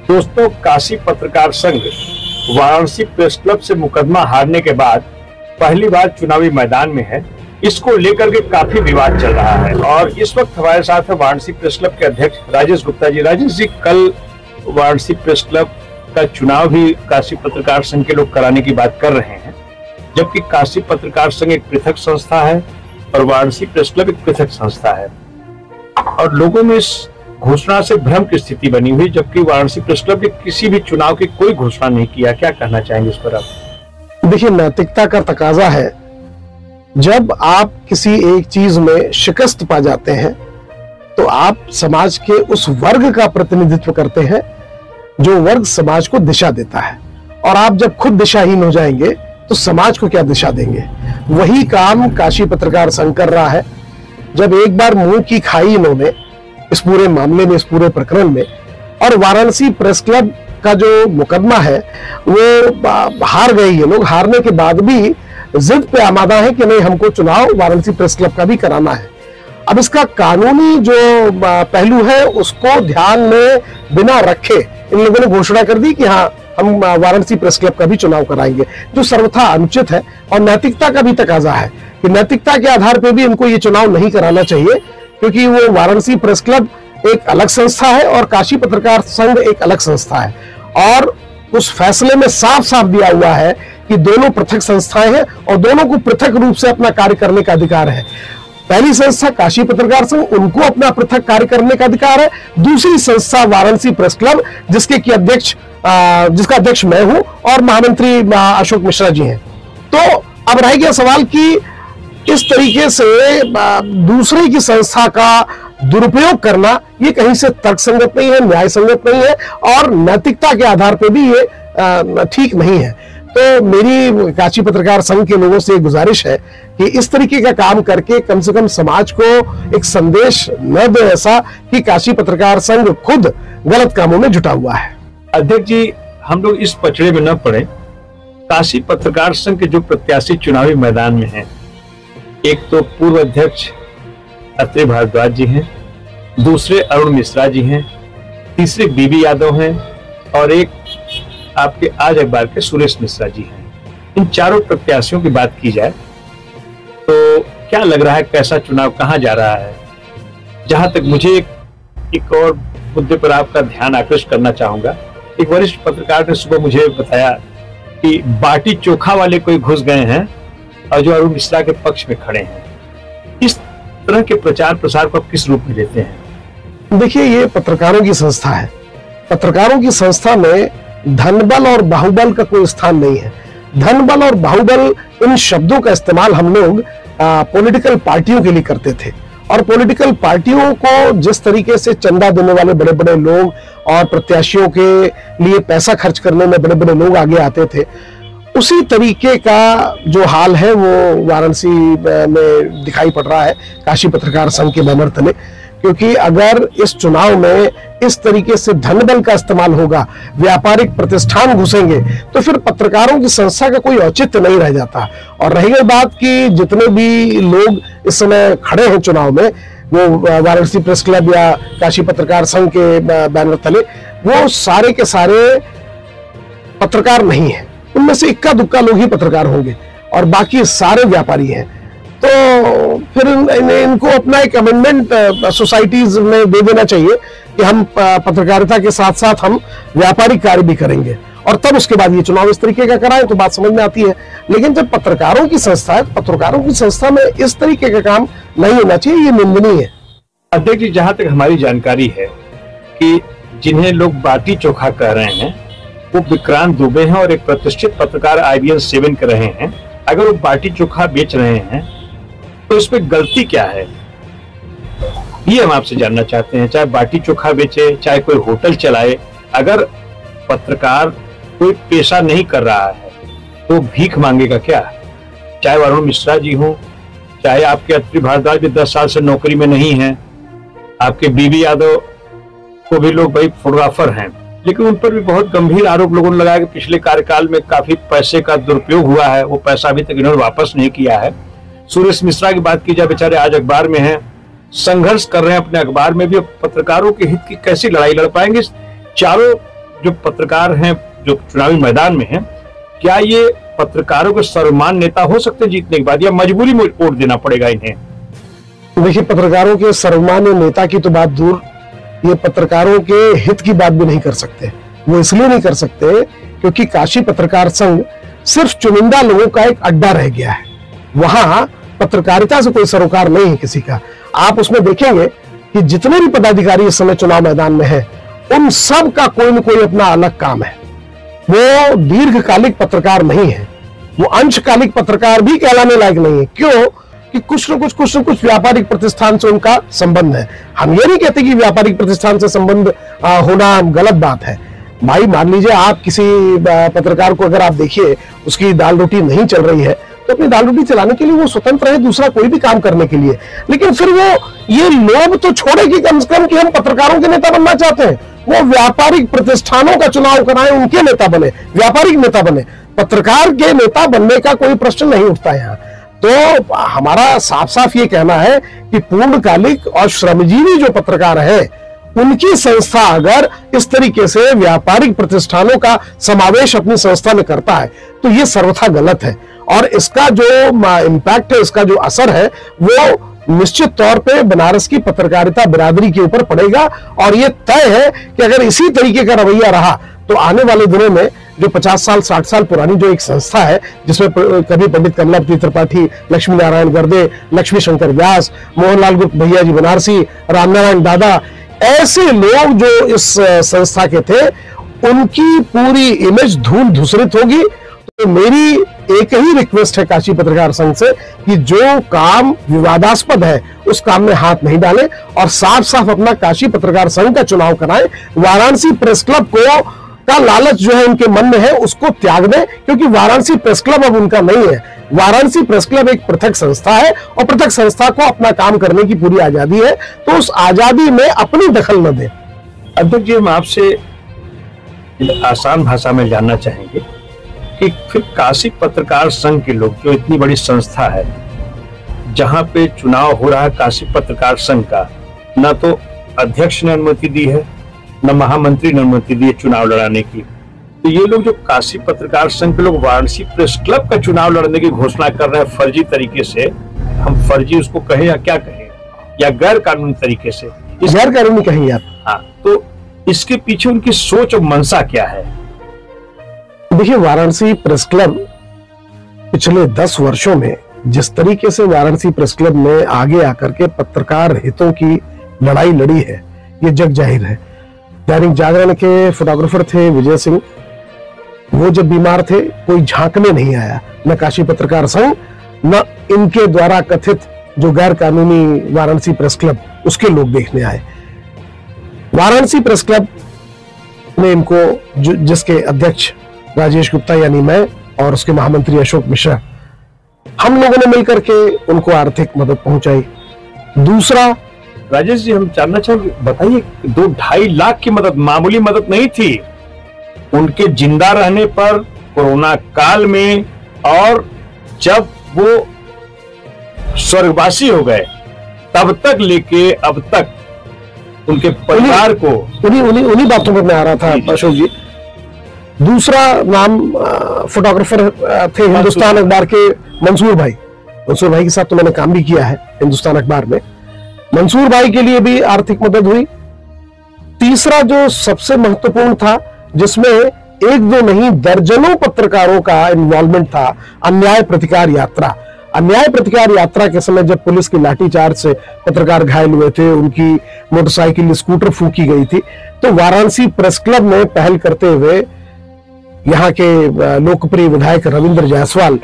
दोस्तों, काशी पत्रकार संघ वाराणसी प्रेस क्लब से मुकदमा हारने के बाद पहली बार चुनावी मैदान में है। इसको लेकर के काफी विवाद चल रहा है और इस वक्त हमारे साथ है वाराणसी प्रेस क्लब के अध्यक्ष राजेश गुप्ता जी। राजेश जी, कल वाराणसी प्रेस क्लब का चुनाव भी काशी पत्रकार संघ के लोग कराने की बात कर रहे हैं, जबकि काशी पत्रकार संघ एक पृथक संस्था है और वाराणसी प्रेस क्लब एक पृथक संस्था है और लोगों में इस घोषणा से भ्रम की स्थिति बनी हुई, जबकि वाराणसी प्रेस क्लब ने किसी भी चुनाव की कोई घोषणा नहीं किया। क्या कहना चाहेंगे इस पर आप? देखिए, नैतिकता का तकाजा है, जब आप किसी एक चीज में शिकस्त पा जाते हैं तो आप समाज के उस वर्ग का प्रतिनिधित्व करते हैं जो वर्ग समाज को दिशा देता है, और आप जब खुद दिशाहीन हो जाएंगे तो समाज को क्या दिशा देंगे। वही काम काशी पत्रकार संघ कर रहा है। जब एक बार मुंह की खाई इन्होंने इस पूरे मामले में, इस पूरे प्रकरण में, और वाराणसी प्रेस क्लब का जो मुकदमा है वो हार गए ये लोग। हारने के बाद भी जिद पे आमादा है कि नहीं, हमको चुनाव वाराणसी प्रेस क्लब का भी कराना है। अब इसका कानूनी जो पहलू है उसको ध्यान में बिना रखे इन लोगों ने घोषणा कर दी कि हाँ, हम वाराणसी प्रेस क्लब का भी चुनाव कराएंगे, जो सर्वथा अनुचित है और नैतिकता का भी तकाजा है कि नैतिकता के आधार पर भी इनको ये चुनाव नहीं कराना चाहिए, क्योंकि वो वाराणसी प्रेस क्लब एक अलग संस्था है और काशी पत्रकार संघ एक अलग संस्था है। और उस फैसले में साफ साफ दिया हुआ है कि दोनों पृथक संस्थाएं हैं और दोनों को पृथक रूप से अपना कार्य करने का अधिकार है। पहली संस्था काशी पत्रकार संघ, उनको अपना पृथक कार्य करने का अधिकार है। दूसरी संस्था वाराणसी प्रेस क्लब, जिसका अध्यक्ष मैं हूं और महामंत्री अशोक मिश्रा जी हैं। तो अब रह गया सवाल कि इस तरीके से दूसरे की संस्था का दुरुपयोग करना ये कहीं से तर्कसंगत नहीं है, न्याय संगत नहीं है और नैतिकता के आधार पर भी ये ठीक नहीं है। तो मेरी काशी पत्रकार संघ के लोगों से गुजारिश है कि इस तरीके का काम करके कम से कम समाज को एक संदेश न दे ऐसा कि काशी पत्रकार संघ खुद गलत कामों में जुटा हुआ है। अध्यक्ष जी, हम लोग इस पचड़े में न पड़े। काशी पत्रकार संघ के जो प्रत्याशी चुनावी मैदान में हैं, एक तो पूर्व अध्यक्ष अत्रे भारद्वाज जी हैं, दूसरे अरुण मिश्रा जी हैं, तीसरे बीबी यादव हैं और एक आपके आज अखबार के सुरेश मिश्रा जी हैं। इन चारों प्रत्याशियों की बात की जाए तो क्या लग रहा है, कैसा चुनाव कहां जा रहा है? जहां तक मुझे एक और मुद्दे पर आपका ध्यान आकृष्ट करना चाहूंगा। एक वरिष्ठ पत्रकार ने सुबह मुझे बताया कि बाटी चोखा वाले कोई घुस गए हैं और जो अरुण मिश्रा के पक्ष में खड़े हैं। इस तरह के प्रचार प्रसार को आप किस रूप में लेते हैं? देखिए, ये पत्रकारों की संस्था है। पत्रकारों की संस्था में धनबल और बाहुबल का कोई स्थान नहीं है। धनबल और बाहुबल, इन शब्दों का इस्तेमाल हम लोग पॉलिटिकल पार्टियों के लिए करते थे और पॉलिटिकल पार्टियों को जिस तरीके से चंदा देने वाले बड़े बड़े लोग और प्रत्याशियों के लिए पैसा खर्च करने में बड़े बड़े लोग आगे आते थे, उसी तरीके का जो हाल है वो वाराणसी में दिखाई पड़ रहा है काशी पत्रकार संघ के बैनर तले। क्योंकि अगर इस चुनाव में इस तरीके से धनबल का इस्तेमाल होगा, व्यापारिक प्रतिष्ठान घुसेंगे, तो फिर पत्रकारों की संस्था का कोई औचित्य नहीं रह जाता। और रही गई बात कि जितने भी लोग इस समय खड़े हैं चुनाव में, वो वाराणसी प्रेस क्लब या काशी पत्रकार संघ के बैनर तले, वो सारे के सारे पत्रकार नहीं है। उनमें से इक्का दुक्का लोग ही पत्रकार होंगे और बाकी सारे व्यापारी हैं। तो फिर इनको अपना एक अमेंडमेंट सोसाइटीज में दे देना चाहिए कि हम पत्रकारिता के साथ साथ हम व्यापारिक कार्य भी करेंगे और तब उसके बाद ये चुनाव इस तरीके का कराएं तो बात समझ में आती है। लेकिन जब पत्रकारों की संस्था है, पत्रकारों की संस्था में इस तरीके का काम नहीं होना चाहिए, ये निंदनीय है। अध्यक्ष जी, जहां तक हमारी जानकारी है कि जिन्हें लोग बाटी चोखा कह रहे हैं वो विक्रांत दुबे हैं और एक प्रतिष्ठित पत्रकार IBN 7 कर रहे हैं। अगर वो बाटी चोखा बेच रहे हैं तो इसमें गलती क्या है, ये हम आपसे जानना चाहते हैं। चाहे बाटी चोखा बेचे, चाहे कोई होटल चलाए, अगर पत्रकार कोई पेशा नहीं कर रहा है तो भीख मांगेगा क्या? चाहे अरुण मिश्रा जी हो, चाहे आपके अत्रे भारद्वाज भी 10 साल से नौकरी में नहीं है, आपके बीबी यादव को भी लोग भाई फोटोग्राफर हैं, लेकिन उन पर भी बहुत गंभीर आरोप लोगों ने लगाया कि पिछले कार्यकाल में काफी पैसे का दुरुपयोग हुआ है, वो पैसा अभी तक इन्होंने वापस नहीं किया है। सुरेश मिश्रा की बात की जाए, बेचारे आज अखबार में हैं, संघर्ष कर रहे हैं अपने अखबार में भी, अब पत्रकारों के हित की कैसी लड़ाई लड़ पाएंगे? चारों जो पत्रकार हैं जो चुनावी मैदान में हैं, क्या ये पत्रकारों के सर्वमान्य नेता हो सकते हैं जीतने के बाद, या मजबूरी में वोट देना पड़ेगा इन्हें? देखिए, पत्रकारों के सर्वमान्य नेता की तो बात दूर, ये पत्रकारों के हित की बात भी नहीं कर सकते। वो इसलिए नहीं कर सकते क्योंकि काशी पत्रकार संघ सिर्फ चुनिंदा लोगों का एक अड्डा रह गया है। वहां पत्रकारिता से कोई सरोकार नहीं है किसी का। आप उसमें देखेंगे कि जितने भी पदाधिकारी इस समय चुनाव मैदान में हैं, उन सब का कोई न कोई अपना अलग काम है। वो दीर्घकालिक पत्रकार नहीं है, वो अंशकालिक पत्रकार भी कहलाने लायक नहीं है। क्यों? कि कुछ न कुछ व्यापारिक प्रतिष्ठान से उनका संबंध है। हम ये नहीं कहते कि व्यापारिक प्रतिष्ठान से संबंध होना गलत बात है। भाई मान लीजिए आप किसी पत्रकार को अगर आप देखिए उसकी दाल रोटी नहीं चल रही है तो अपनी दाल रोटी चलाने के लिए वो स्वतंत्र है दूसरा कोई भी काम करने के लिए, लेकिन फिर वो ये लोभ तो छोड़े कि कम से कम कि हम पत्रकारों के नेता बनना चाहते हैं। वो व्यापारिक प्रतिष्ठानों का चुनाव कराएं, उनके नेता बने, व्यापारिक नेता बने। पत्रकार के नेता बनने का कोई प्रश्न नहीं उठता यहाँ। तो हमारा साफ साफ ये कहना है कि पूर्णकालिक और श्रमजीवी जो पत्रकार है उनकी संस्था अगर इस तरीके से व्यापारिक प्रतिष्ठानों का समावेश अपनी संस्था में करता है तो ये सर्वथा गलत है, और इसका जो इम्पैक्ट है, इसका जो असर है, वो निश्चित तौर पे बनारस की पत्रकारिता बिरादरी के ऊपर पड़ेगा। और ये तय है कि अगर इसी तरीके का रवैया रहा तो आने वाले दिनों में जो 50 साल 60 साल पुरानी जो एक संस्था है जिसमें कभी पंडित कमलापति त्रिपाठी, लक्ष्मी नारायण गर्दे, लक्ष्मी शंकर व्यास, मोहनलाल गुप्त भैया जी बनारसी, रामनारायण दादा, ऐसे लोग जो इस संस्था के थे, उनकी पूरी इमेज धूल धूसरित होगी। तो मेरी एक ही रिक्वेस्ट है काशी पत्रकार संघ से कि जो काम विवादास्पद है उस काम में हाथ नहीं डालें और साफ साफ अपना काशी पत्रकार संघ का चुनाव कराएं। वाराणसी प्रेस क्लब को का लालच जो है उनके मन में है उसको त्याग दें, क्योंकि वाराणसी प्रेस क्लब अब उनका नहीं है। वाराणसी प्रेस क्लब एक पृथक संस्था है और पृथक संस्था को अपना काम करने की पूरी आजादी है, तो उस आजादी में अपनी दखल न दें। अध्यक्ष जी, हम आपसे आसान भाषा में जानना चाहेंगे कि फिर काशी पत्रकार संघ के लोग, जो इतनी बड़ी संस्था है जहां पे चुनाव हो रहा है काशी पत्रकार संघ का, न तो अध्यक्ष ने अनुमति दी है न महामंत्री ने अनुमति दी है चुनाव लड़ाने की, तो ये लोग जो काशी पत्रकार संघ के लोग वाराणसी प्रेस क्लब का चुनाव लड़ने की घोषणा कर रहे हैं फर्जी तरीके से, हम फर्जी उसको कहें या क्या कहें, या गैर कानूनी तरीके से? गैर कानूनी कहेंगे आप? हाँ, तो इसके पीछे उनकी सोच और मंशा क्या है? देखिए, वाराणसी प्रेस क्लब पिछले 10 वर्षों में जिस तरीके से वाराणसी प्रेस क्लब ने आगे आकर के पत्रकार हितों की लड़ाई लड़ी है, ये जग जाहिर है। दैनिक जागरण के फोटोग्राफर थे विजय सिंह, वो जब बीमार थे कोई झांकने नहीं आया, न काशी पत्रकार संघ न इनके द्वारा कथित जो गैर कानूनी वाराणसी प्रेस क्लब उसके लोग देखने आए। वाराणसी प्रेस क्लब ने इनको, जिसके अध्यक्ष राजेश गुप्ता यानी मैं और उसके महामंत्री अशोक मिश्रा, हम लोगों ने मिलकर के उनको आर्थिक मदद पहुंचाई। दूसरा, राजेश जी, हम जानना चाहेंगे, बताइए, 2-2.5 लाख की मदद मामूली मदद नहीं थी। उनके जिंदा रहने पर कोरोना काल में और जब वो स्वर्गवासी हो गए तब तक लेके अब तक उनके परिवार को उन्हीं बातों पर मैं आ रहा था अशोक जी। दूसरा नाम फोटोग्राफर थे हिंदुस्तान अखबार के मंसूर भाई। मंसूर भाई के साथ तो मैंने काम भी किया है हिंदुस्तान अखबार में। मंसूर भाई के लिए भी आर्थिक मदद हुई। तीसरा जो सबसे महत्वपूर्ण था, जिसमें 1-2 नहीं दर्जनों पत्रकारों का इन्वॉल्वमेंट था, अन्याय प्रतिकार यात्रा। अन्याय प्रतिकार यात्रा के समय जब पुलिस की लाठीचार्ज से पत्रकार घायल हुए थे, उनकी मोटरसाइकिल स्कूटर फूकी गई थी, तो वाराणसी प्रेस क्लब ने पहल करते हुए यहाँ के लोकप्रिय विधायक रविंद्र जायसवाल,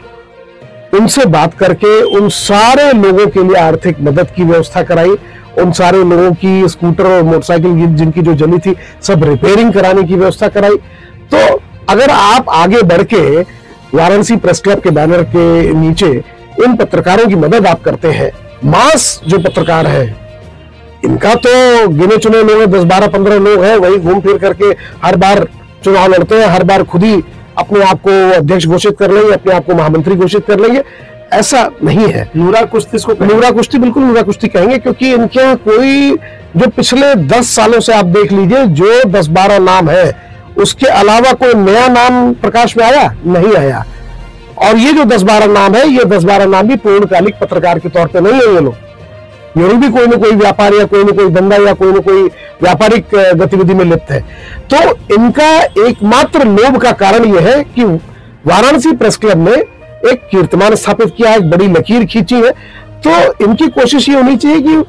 उनसे बात करके उन सारे लोगों के लिए आर्थिक मदद की व्यवस्था कराई। उन सारे लोगों की स्कूटर और मोटरसाइकिल जिनकी जो जली थी सब रिपेयरिंग कराने की व्यवस्था कराई। तो अगर आप आगे बढ़ के वाराणसी प्रेस क्लब के बैनर के नीचे इन पत्रकारों की मदद आप करते हैं, मास जो पत्रकार है इनका तो गिने चुने लोग 10-12-15 लोग हैं, वही घूम फिर करके हर बार चुनाव लड़ते हैं, हर बार खुद ही अपने आप को अध्यक्ष घोषित कर लेंगे, अपने आप को महामंत्री घोषित कर लेंगे। ऐसा नहीं है। नूरा कुश्ती इसको नूरा कुश्ती, बिल्कुल नूरा कुश्ती कहेंगे, क्योंकि इनके यहाँ कोई जो पिछले 10 सालों से आप देख लीजिए जो 10-12 नाम है, उसके अलावा कोई नया नाम प्रकाश में आया नहीं आया। और ये जो 10-12 नाम है, ये 10-12 नाम भी पूर्णकालिक पत्रकार के तौर पे नहीं है। ये लोग भी कोई ना कोई व्यापार या कोई ना कोई धंधा या कोई ना कोई व्यापारिक गतिविधि में लिप्त है। तो इनका एकमात्र लोभ का कारण यह है कि वाराणसी प्रेस क्लब में एक कीर्तिमान स्थापित किया है, एक बड़ी लकीर खींची है। तो इनकी कोशिश ये होनी चाहिए कि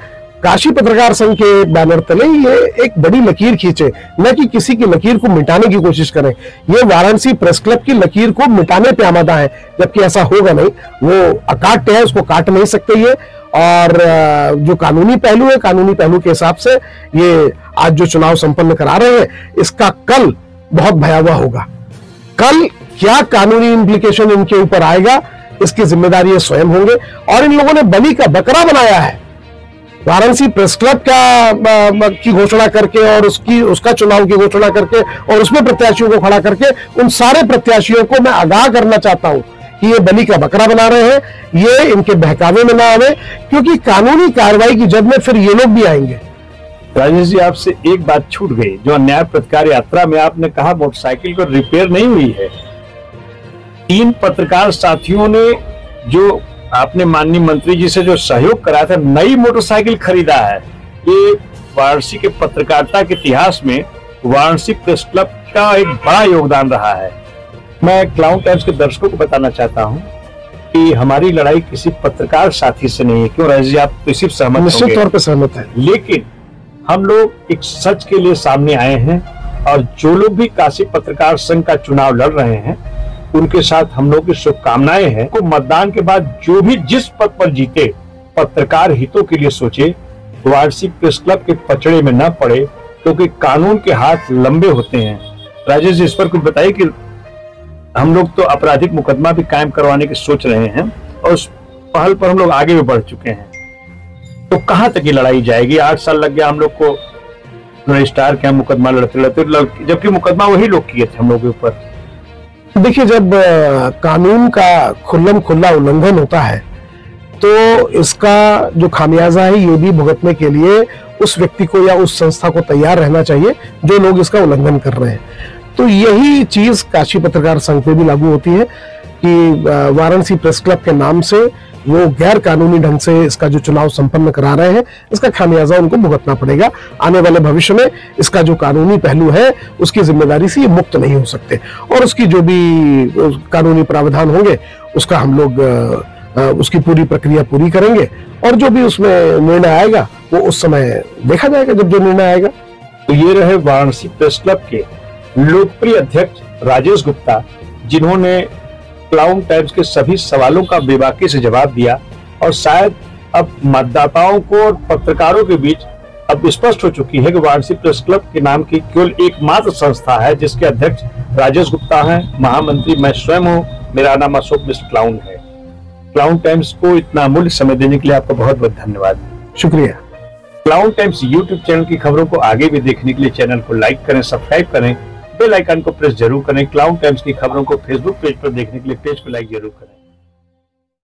काशी पत्रकार संघ के बैनर तले ये एक बड़ी लकीर खींचे, न कि किसी की लकीर को मिटाने की कोशिश करें। ये वाराणसी प्रेस क्लब की लकीर को मिटाने पे आमादा है, जबकि ऐसा होगा नहीं। वो अकाट्य है, उसको काट नहीं सकते ये। और जो कानूनी पहलू है, कानूनी पहलू के हिसाब से ये आज जो चुनाव संपन्न करा रहे हैं, इसका कल बहुत भयावह होगा। कल क्या कानूनी इंप्लीकेशन इनके ऊपर आएगा, इसकी जिम्मेदारी ये स्वयं होंगे। और इन लोगों ने बलि का बकरा बनाया है वाराणसी प्रेस क्लब का की घोषणा करके, और उसका चुनाव की घोषणा करके, और उसमें प्रत्याशियों को खड़ा करके उन सारे प्रत्याशियों को मैं आगाह करना चाहता हूं कि ये बलि का बकरा बना रहे हैं। ये इनके बहकावे में ना आवे, क्योंकि कानूनी कार्रवाई की जद में फिर ये लोग भी आएंगे। राजेश जी, आपसे एक बात छूट गई। जो अन्याय प्रतिकार यात्रा में आपने कहा मोटरसाइकिल को रिपेयर नहीं हुई है, 3 पत्रकार साथियों ने जो आपने माननीय मंत्री जी से जो सहयोग कराया था, नई मोटरसाइकिल खरीदा है। ये वाराणसी के पत्रकारिता के इतिहास में वाराणसी प्रेस क्लब का एक बड़ा योगदान रहा है। मैं क्लाउन टाइम्स के दर्शकों को बताना चाहता हूं कि हमारी लड़ाई किसी पत्रकार साथी से नहीं है। क्यों राजेश जी, आप तो इसी सहमत होंगे? निश्चित तौर पर सहमत है। लेकिन हम लोग एक सच के लिए सामने आए हैं, और जो लोग भी काशी पत्रकार संघ का चुनाव लड़ रहे हैं, उनके साथ हम लोग की शुभकामनाएं हैं। को मतदान के बाद जो भी जिस पद पर जीते, पत्रकार हितों के लिए सोचे, वाराणसी प्रेस क्लब के पचड़े में न पड़े, क्योंकि कानून के हाथ लंबे होते हैं। राजेश जी, इस पर कुछ बताइए कि हम लोग तो आपराधिक मुकदमा भी कायम करवाने की सोच रहे हैं, और उस पहल पर हम लोग आगे भी बढ़ चुके हैं। तो कहां तक ये लड़ाई जाएगी? 8 साल लग गया हम लोग को रजिस्ट्रार के मुकदमा लड़ते लड़ते, जबकि मुकदमा वही लोग किए थे हम लोग के ऊपर। देखिए, जब कानून का खुल्लम खुल्ला उल्लंघन होता है, तो इसका जो खामियाजा है ये भी भुगतने के लिए उस व्यक्ति को या उस संस्था को तैयार रहना चाहिए जो लोग इसका उल्लंघन कर रहे हैं। तो यही चीज काशी पत्रकार संघ पे भी लागू होती है कि वाराणसी प्रेस क्लब के नाम से वो गैर कानूनी ढंग से इसका जो चुनाव संपन्न करा रहे हैं, इसका खामियाजा उनको भुगतना पड़ेगा। आने वाले भविष्य में इसका जो कानूनी पहलू है, उसकी जिम्मेदारी से ये मुक्त नहीं हो सकते, और उसकी जो भी कानूनी प्रावधान होंगे, उसका हम लोग उसकी पूरी प्रक्रिया पूरी करेंगे, और जो भी उसमें निर्णय आएगा वो उस समय देखा जाएगा जब जो निर्णय आएगा। तो ये रहे वाराणसी प्रेस क्लब के लोकप्रिय अध्यक्ष राजेश गुप्ता, जिन्होंने क्लाउन टाइम्स के सभी सवालों का बेबाकी से जवाब दिया, और शायद अब मतदाताओं को और पत्रकारों के बीच अब स्पष्ट हो चुकी है कि वाराणसी प्रेस क्लब के नाम की केवल एकमात्र संस्था है जिसके अध्यक्ष राजेश गुप्ता हैं, महामंत्री मैं स्वयं हूं, मेरा नाम अशोक मिस्टर क्लाउन है। क्लाउन टाइम्स को इतना अमूल्य समय देने के लिए आपका बहुत बहुत धन्यवाद। शुक्रिया। क्लाउन टाइम्स यूट्यूब चैनल की खबरों को आगे भी देखने के लिए चैनल को लाइक करें, सब्सक्राइब करें, बेल आइकन को प्रेस जरूर करें। क्लाउन टाइम्स की खबरों को फेसबुक पेज पर देखने के लिए पेज को लाइक जरूर करें।